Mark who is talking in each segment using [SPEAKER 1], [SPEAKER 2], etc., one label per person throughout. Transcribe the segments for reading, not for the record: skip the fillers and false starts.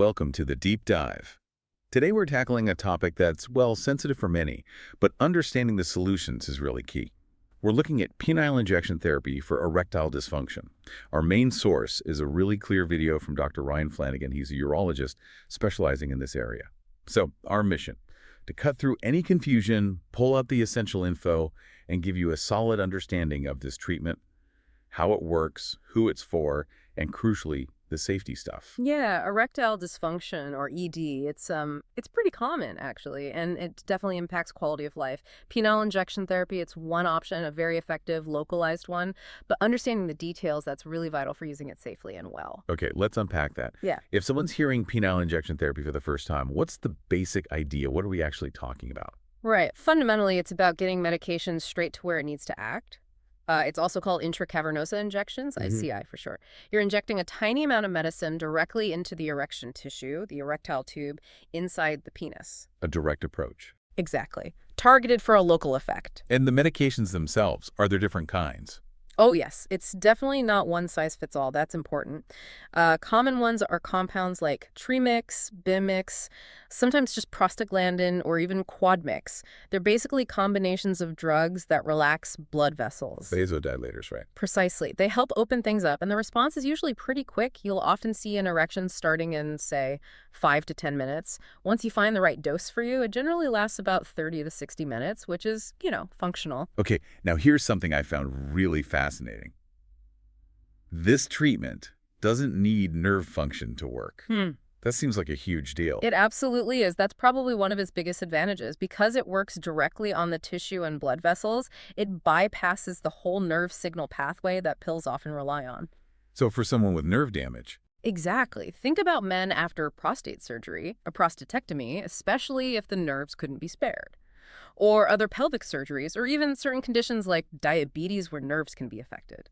[SPEAKER 1] welcome to the Deep Dive. Today we're tackling a topic that's, well, sensitive for many, but understanding the solutions is really key. We're looking at penile injection therapy for erectile dysfunction. Our main source is a really clear video from Dr. Ryan Flannigan. He's a urologist specializing in this area. So, our mission, to cut through any confusion, pull out the essential info, and give you a solid understanding of this treatment, how it works, who it's for, and crucially, the safety stuff.
[SPEAKER 2] Yeah, erectile dysfunction, or ED, it's pretty common, actually, and it definitely impacts quality of life. Penile injection therapy, it's one option, a very effective, localized one, but understanding the details, that's really vital for using it safely and well.
[SPEAKER 1] Okay, let's unpack that.
[SPEAKER 2] Yeah.
[SPEAKER 1] If someone's hearing penile injection therapy for the first time, what's the basic idea? What are we actually talking about?
[SPEAKER 2] Right. Fundamentally, it's about getting medication straight to where it needs to act. It's also called intracavernosa injections, ICI for short. You're injecting a tiny amount of medicine directly into the erection tissue, the erectile tube, inside the penis.
[SPEAKER 1] A direct approach.
[SPEAKER 2] Exactly. Targeted for a local effect.
[SPEAKER 1] And the medications themselves, are there different kinds?
[SPEAKER 2] Oh, yes. It's definitely not one size fits all. That's important. Common ones are compounds like Trimix, Bimix, sometimes just prostaglandin, or even Quadmix. They're basically combinations of drugs that relax blood vessels.
[SPEAKER 1] Vasodilators, right?
[SPEAKER 2] Precisely. They help open things up, and the response is usually pretty quick. You'll often see an erection starting in, say, 5 to 10 minutes. Once you find the right dose for you, it generally lasts about 30 to 60 minutes, which is, functional.
[SPEAKER 1] Okay, now here's something I found really fascinating. This treatment doesn't need nerve function to work. That seems like a huge deal.
[SPEAKER 2] It absolutely is. That's probably one of its biggest advantages. Because it works directly on the tissue and blood vessels, it bypasses the whole nerve signal pathway that pills often rely on.
[SPEAKER 1] So for someone with nerve damage.
[SPEAKER 2] Exactly. Think about men after prostate surgery, a prostatectomy, especially if the nerves couldn't be spared. Or other pelvic surgeries, or even certain conditions like diabetes where nerves can be affected.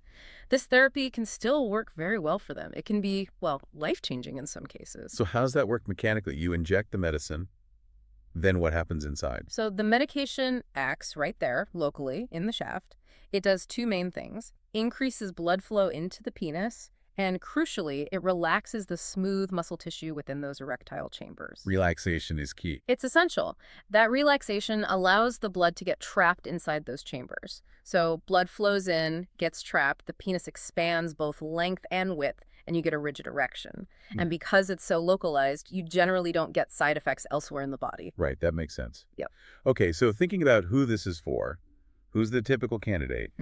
[SPEAKER 2] This therapy can still work very well for them. It can be, well, life-changing in some cases.
[SPEAKER 1] So how's that work mechanically? You inject the medicine, then what happens inside?
[SPEAKER 2] So the medication acts right there, locally, in the shaft. It does two main things: increases blood flow into the penis, and crucially, it relaxes the smooth muscle tissue within those erectile chambers.
[SPEAKER 1] Relaxation is key.
[SPEAKER 2] It's essential. That relaxation allows the blood to get trapped inside those chambers. So blood flows in, gets trapped, the penis expands both length and width, and you get a rigid erection. And because it's so localized, you generally don't get side effects elsewhere in the body.
[SPEAKER 1] Right, that makes sense.
[SPEAKER 2] Yep.
[SPEAKER 1] Okay, so thinking about who this is for, who's the typical candidate,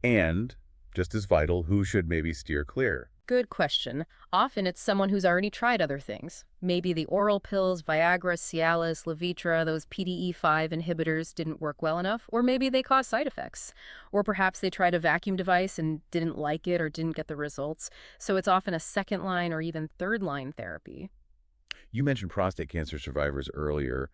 [SPEAKER 1] and, just as vital, who should maybe steer clear?
[SPEAKER 2] Good question. Often it's someone who's already tried other things. Maybe the oral pills, Viagra, Cialis, Levitra, those PDE5 inhibitors didn't work well enough, or maybe they cause side effects. Or perhaps they tried a vacuum device and didn't like it or didn't get the results. So it's often a second-line or even third-line therapy.
[SPEAKER 1] You mentioned prostate cancer survivors earlier.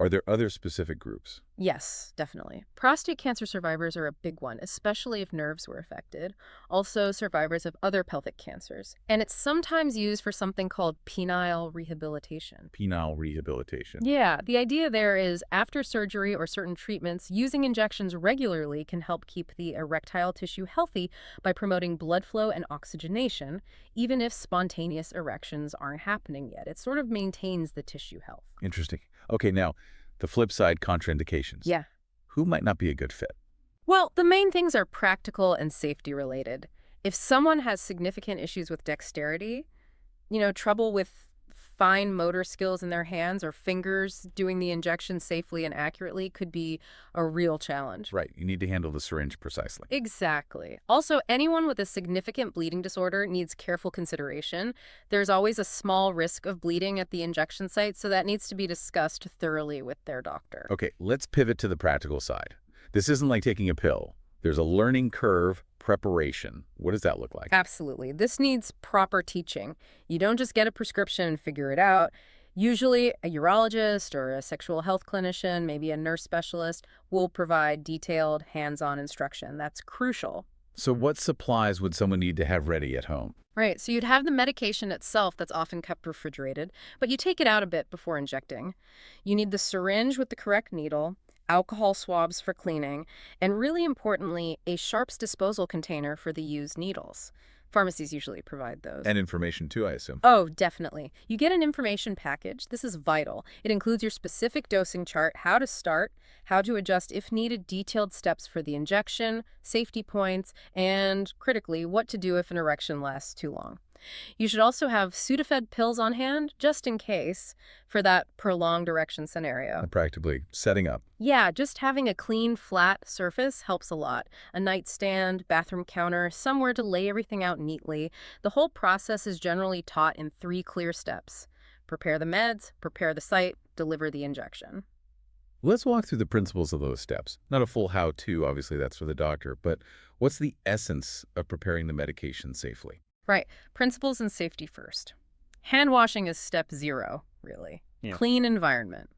[SPEAKER 1] Are there other specific groups?
[SPEAKER 2] Yes, definitely. Prostate cancer survivors are a big one, especially if nerves were affected. Also, survivors of other pelvic cancers. And it's sometimes used for something called penile rehabilitation.
[SPEAKER 1] Penile rehabilitation.
[SPEAKER 2] Yeah, the idea there is after surgery or certain treatments, using injections regularly can help keep the erectile tissue healthy by promoting blood flow and oxygenation, even if spontaneous erections aren't happening yet. It sort of maintains the tissue health.
[SPEAKER 1] Interesting. Okay, now, the flip side, contraindications.
[SPEAKER 2] Yeah.
[SPEAKER 1] Who might not be a good fit?
[SPEAKER 2] Well, the main things are practical and safety related. If someone has significant issues with dexterity, trouble with fine motor skills in their hands or fingers, doing the injection safely and accurately could be a real challenge.
[SPEAKER 1] Right, you need to handle the syringe precisely.
[SPEAKER 2] Exactly. Also, anyone with a significant bleeding disorder needs careful consideration. There's always a small risk of bleeding at the injection site, so that needs to be discussed thoroughly with their doctor.
[SPEAKER 1] Okay, let's pivot to the practical side. This isn't like taking a pill. There's a learning curve, preparation. What does that look like?
[SPEAKER 2] Absolutely. This needs proper teaching. You don't just get a prescription and figure it out. Usually, a urologist or a sexual health clinician, maybe a nurse specialist, will provide detailed, hands-on instruction. That's crucial.
[SPEAKER 1] So what supplies would someone need to have ready at home?
[SPEAKER 2] Right, so you'd have the medication itself that's often kept refrigerated, but you take it out a bit before injecting. You need the syringe with the correct needle, alcohol swabs for cleaning, and really importantly, a sharps disposal container for the used needles. Pharmacies usually provide those.
[SPEAKER 1] And information too, I assume.
[SPEAKER 2] Oh, definitely. You get an information package. This is vital. It includes your specific dosing chart, how to start, how to adjust if needed, detailed steps for the injection, safety points, and, critically, what to do if an erection lasts too long. You should also have Sudafed pills on hand, just in case, for that prolonged erection scenario.
[SPEAKER 1] Practically setting up.
[SPEAKER 2] Yeah, just having a clean, flat surface helps a lot. A nightstand, bathroom counter, somewhere to lay everything out neatly. The whole process is generally taught in 3 clear steps. Prepare the meds, prepare the site, deliver the injection.
[SPEAKER 1] Let's walk through the principles of those steps. Not a full how-to, obviously that's for the doctor, but what's the essence of preparing the medication safely?
[SPEAKER 2] Right. Principles and safety first. Hand washing is step 0, really.
[SPEAKER 3] Yeah.
[SPEAKER 2] Clean environment.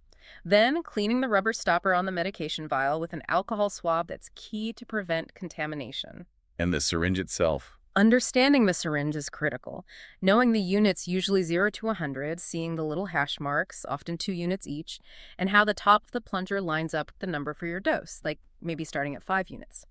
[SPEAKER 2] Then cleaning the rubber stopper on the medication vial with an alcohol swab that's key to prevent contamination.
[SPEAKER 1] And the syringe itself.
[SPEAKER 2] Understanding the syringe is critical. Knowing the units, usually 0 to 100, seeing the little hash marks, often 2 units each, and how the top of the plunger lines up with the number for your dose, like maybe starting at 5 units.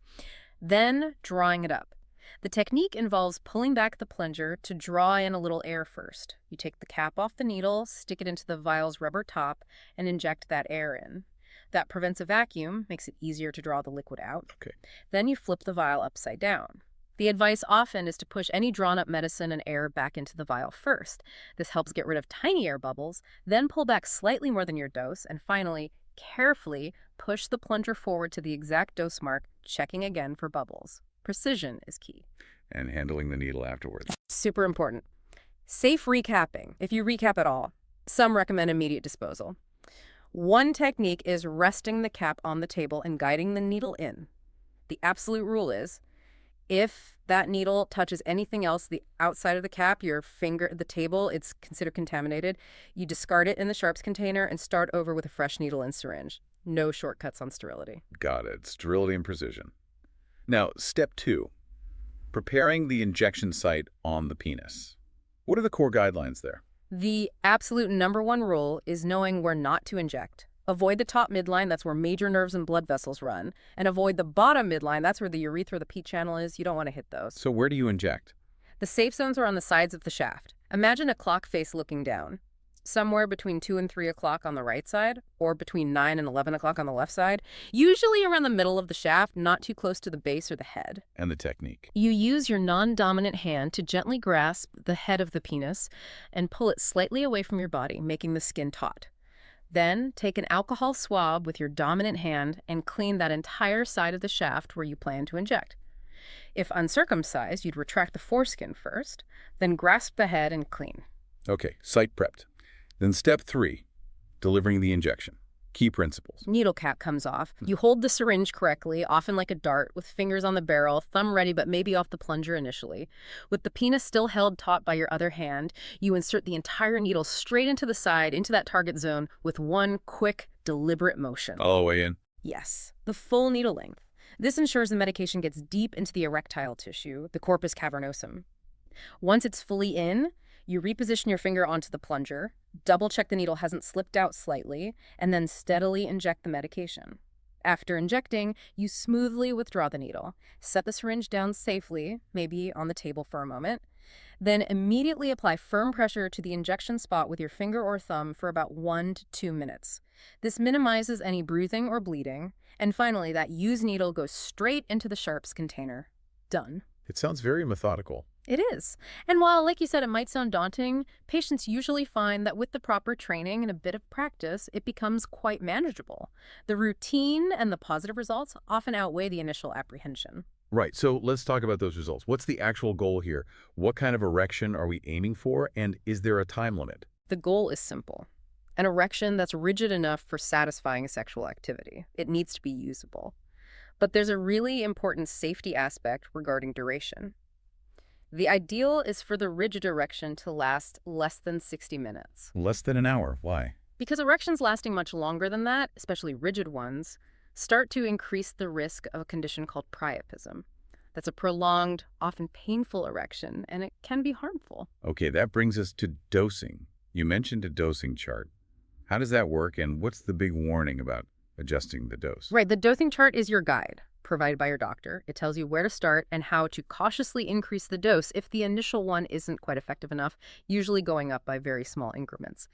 [SPEAKER 2] Then drawing it up. The technique involves pulling back the plunger to draw in a little air first. You take the cap off the needle, stick it into the vial's rubber top, and inject that air in. That prevents a vacuum, makes it easier to draw the liquid out.
[SPEAKER 1] Okay.
[SPEAKER 2] Then you flip the vial upside down. The advice often is to push any drawn-up medicine and air back into the vial first. This helps get rid of tiny air bubbles, then pull back slightly more than your dose, and finally, carefully push the plunger forward to the exact dose mark, checking again for bubbles. Precision is key.
[SPEAKER 1] And handling the needle afterwards.
[SPEAKER 2] Super important. Safe recapping, if you recap at all. Some recommend immediate disposal. One technique is resting the cap on the table and guiding the needle in. The absolute rule is, if that needle touches anything else, the outside of the cap, your finger, the table, it's considered contaminated. You discard it in the sharps container and start over with a fresh needle and syringe. No shortcuts on sterility.
[SPEAKER 1] Got it. Sterility and precision. Now, step 2. Preparing the injection site on the penis. What are the core guidelines there?
[SPEAKER 2] The absolute #1 rule is knowing where not to inject. Avoid the top midline, that's where major nerves and blood vessels run, and avoid the bottom midline, that's where the urethra, the P channel is. You don't want to hit those.
[SPEAKER 1] So where do you inject?
[SPEAKER 2] The safe zones are on the sides of the shaft. Imagine a clock face looking down. Somewhere between 2 and 3 o'clock on the right side, or between 9 and 11 o'clock on the left side, usually around the middle of the shaft, not too close to the base or the head.
[SPEAKER 1] And the technique?
[SPEAKER 2] You use your non-dominant hand to gently grasp the head of the penis and pull it slightly away from your body, making the skin taut. Then take an alcohol swab with your dominant hand and clean that entire side of the shaft where you plan to inject. If uncircumcised, you'd retract the foreskin first, then grasp the head and clean.
[SPEAKER 1] Okay, site prepped. Then step 3, delivering the injection. Key principles.
[SPEAKER 2] Needle cap comes off. You hold the syringe correctly, often like a dart, with fingers on the barrel, thumb ready but maybe off the plunger initially. With the penis still held taut by your other hand, you insert the entire needle straight into the side, into that target zone, with one quick, deliberate motion.
[SPEAKER 1] All the way in?
[SPEAKER 2] Yes, the full needle length. This ensures the medication gets deep into the erectile tissue, the corpus cavernosum. Once it's fully in, you reposition your finger onto the plunger, double-check the needle hasn't slipped out slightly, and then steadily inject the medication. After injecting, you smoothly withdraw the needle. Set the syringe down safely, maybe on the table for a moment. Then immediately apply firm pressure to the injection spot with your finger or thumb for about 1 to 2 minutes. This minimizes any bruising or bleeding. And finally, that used needle goes straight into the sharps container. Done.
[SPEAKER 1] It sounds very methodical.
[SPEAKER 2] It is. And while, like you said, it might sound daunting, patients usually find that with the proper training and a bit of practice, it becomes quite manageable. The routine and the positive results often outweigh the initial apprehension.
[SPEAKER 1] Right, so let's talk about those results. What's the actual goal here? What kind of erection are we aiming for, and is there a time limit?
[SPEAKER 2] The goal is simple. An erection that's rigid enough for satisfying sexual activity. It needs to be usable. But there's a really important safety aspect regarding duration. The ideal is for the rigid erection to last less than 60 minutes.
[SPEAKER 1] Less than an hour. Why?
[SPEAKER 2] Because erections lasting much longer than that, especially rigid ones, start to increase the risk of a condition called priapism. That's a prolonged, often painful erection, and it can be harmful.
[SPEAKER 1] Okay, that brings us to dosing. You mentioned a dosing chart. How does that work, and what's the big warning about adjusting the dose?
[SPEAKER 2] Right, the dosing chart is your guide. provided by your doctor. It tells you where to start and how to cautiously increase the dose if the initial one isn't quite effective enough, usually going up by very small increments.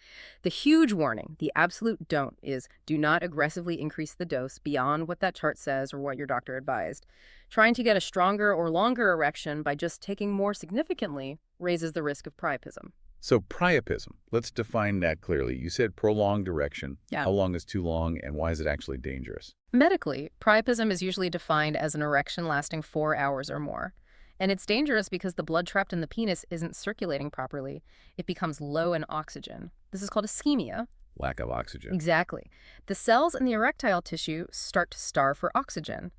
[SPEAKER 2] The huge warning, the absolute don't, is do not aggressively increase the dose beyond what that chart says or what your doctor advised. Trying to get a stronger or longer erection by just taking more significantly raises the risk of priapism.
[SPEAKER 1] So priapism, let's define that clearly. You said prolonged erection.
[SPEAKER 2] Yeah.
[SPEAKER 1] How long is too long, and why is it actually dangerous?
[SPEAKER 2] Medically, priapism is usually defined as an erection lasting 4 hours or more. And it's dangerous because the blood trapped in the penis isn't circulating properly. It becomes low in oxygen. This is called ischemia.
[SPEAKER 1] Lack of oxygen.
[SPEAKER 2] Exactly. The cells in the erectile tissue start to starve for oxygen.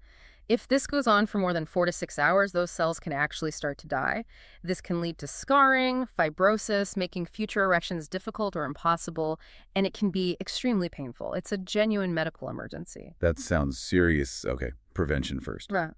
[SPEAKER 2] If this goes on for more than 4 to 6 hours, those cells can actually start to die. This can lead to scarring, fibrosis, making future erections difficult or impossible, and it can be extremely painful. It's a genuine medical emergency.
[SPEAKER 1] That sounds serious. Okay, prevention first.
[SPEAKER 2] Right.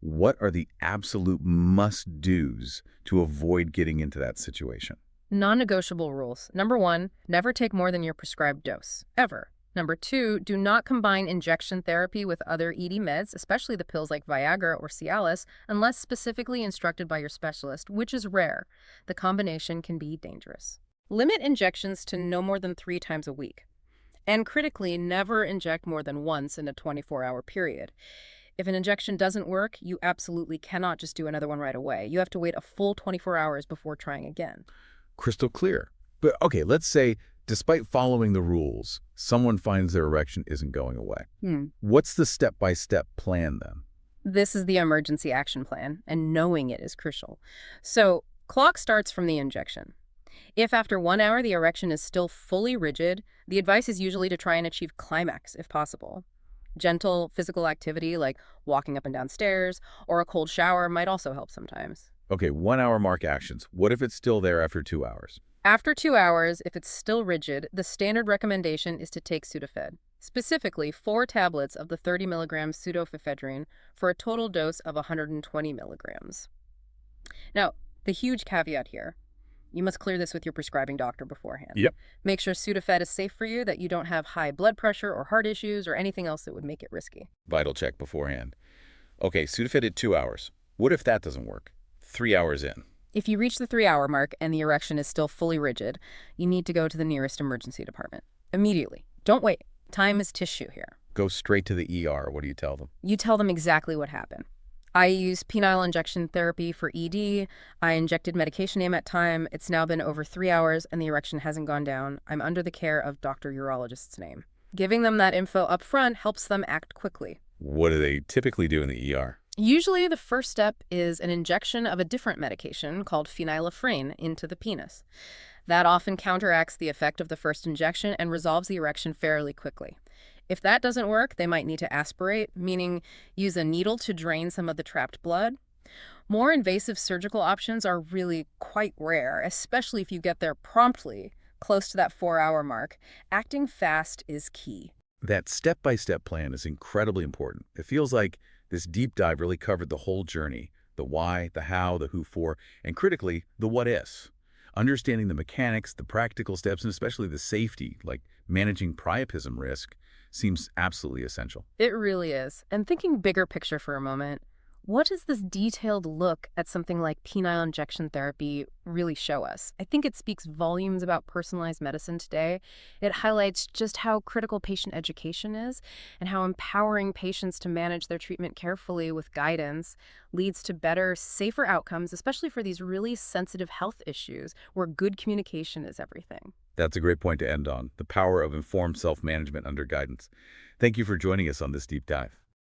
[SPEAKER 1] What are the absolute must-dos to avoid getting into that situation?
[SPEAKER 2] Non-negotiable rules. Number 1, never take more than your prescribed dose, ever. Number 2, do not combine injection therapy with other ED meds, especially the pills like Viagra or Cialis, unless specifically instructed by your specialist, which is rare. The combination can be dangerous. Limit injections to no more than 3 times a week. And critically, never inject more than once in a 24-hour period. If an injection doesn't work, you absolutely cannot just do another one right away. You have to wait a full 24 hours before trying again.
[SPEAKER 1] Crystal clear. But okay, let's say, despite following the rules, someone finds their erection isn't going away. What's the step-by-step plan then?
[SPEAKER 2] This is the emergency action plan, and knowing it is crucial. So, clock starts from the injection. If after 1 hour the erection is still fully rigid, the advice is usually to try and achieve climax if possible. Gentle physical activity like walking up and down stairs or a cold shower might also help sometimes.
[SPEAKER 1] Okay, 1 hour mark actions. What if it's still there after 2 hours?
[SPEAKER 2] After 2 hours, if it's still rigid, the standard recommendation is to take Sudafed, specifically 4 tablets of the 30 milligrams pseudoephedrine for a total dose of 120 milligrams. Now, the huge caveat here, you must clear this with your prescribing doctor beforehand.
[SPEAKER 1] Yep.
[SPEAKER 2] Make sure Sudafed is safe for you, that you don't have high blood pressure or heart issues or anything else that would make it risky.
[SPEAKER 1] Vital check beforehand. Okay, Sudafed at 2 hours. What if that doesn't work? 3 hours in.
[SPEAKER 2] If you reach the 3-hour mark and the erection is still fully rigid, you need to go to the nearest emergency department. Immediately. Don't wait. Time is tissue here.
[SPEAKER 1] Go straight to the ER. What do you tell them?
[SPEAKER 2] You tell them exactly what happened. I use penile injection therapy for ED. I injected medication name at time. It's now been over 3 hours and the erection hasn't gone down. I'm under the care of Dr. Urologist's name. Giving them that info up front helps them act quickly.
[SPEAKER 1] What do they typically do in the ER?
[SPEAKER 2] Usually the first step is an injection of a different medication called phenylephrine into the penis. That often counteracts the effect of the first injection and resolves the erection fairly quickly. If that doesn't work, they might need to aspirate, meaning use a needle to drain some of the trapped blood. More invasive surgical options are really quite rare, especially if you get there promptly, close to that 4-hour mark. Acting fast is key.
[SPEAKER 1] That step-by-step plan is incredibly important. It feels like this deep dive really covered the whole journey, the why, the how, the who for, and critically, the what ifs. Understanding the mechanics, the practical steps, and especially the safety, like managing priapism risk, seems absolutely essential.
[SPEAKER 2] It really is. And thinking bigger picture for a moment, what does this detailed look at something like penile injection therapy really show us? I think it speaks volumes about personalized medicine today. It highlights just how critical patient education is and how empowering patients to manage their treatment carefully with guidance leads to better, safer outcomes, especially for these really sensitive health issues where good communication is everything.
[SPEAKER 1] That's a great point to end on, the power of informed self-management under guidance. Thank you for joining us on this deep dive.